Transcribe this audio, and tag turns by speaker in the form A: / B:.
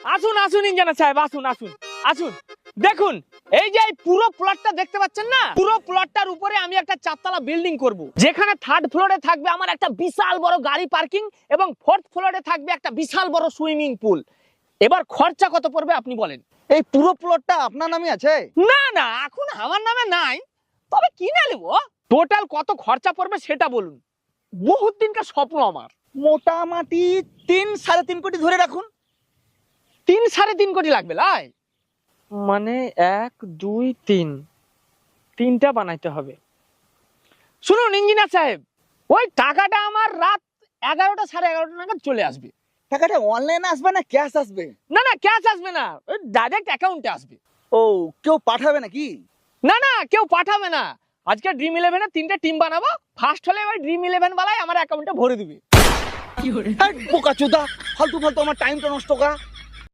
A: আসুন আসুন ইঞ্জিনিয়ার সাহেব, আসুন আসুন আসুন। দেখুন এই যে এই পুরো প্লটটা দেখতে পাচ্ছেন না, পুরো প্লটটার উপরে আমি একটা চারতলা বিল্ডিং করব, যেখানে থার্ড ফ্লোরে থাকবে আমার একটা বিশাল বড় গাড়ি পার্কিং এবং ফোর্থ ফ্লোরে থাকবে একটা বিশাল বড় সুইমিং পুল। এবার খরচা কত পড়বে আপনি বলেন?
B: এই পুরো প্লটটা আপনার নামে আছে?
A: না না, এখন আমার নামে নাই, তবে কিনে নেব। টোটাল কত খরচা পড়বে সেটা বলুন, বহুত দিনকার স্বপ্ন আমার।
B: মোটামুটি 3-3.5 কোটি ধরে রাখুন।
A: 3-3.5 কোটি লাগবে লাই? মানে 1 2 3 তিনটা বানাইতে হবে। শুনুন ইঞ্জিনিয়ার সাহেব, ওই টাকাটা আমার রাত 11টা 11:30 নাগাদ চলে আসবে।
B: টাকাটা অনলাইনে আসবে না ক্যাশ আসবে?
A: না না, ক্যাশ আসবে না, ডাইরেক্ট অ্যাকাউন্টে আসবে।
B: ও, কেউ পাঠাবে নাকি?
A: না না, কেউ পাঠাবে না। আজকে ড্রিম 11 এর 3টে টিম বানাবো, ফার্স্ট হলে ওই ড্রিম 11 বালাই আমার অ্যাকাউন্টে ভরে দিবে।
B: বোকাচোদা, ফালতু ফালতু আমার টাইমটা নষ্ট করা।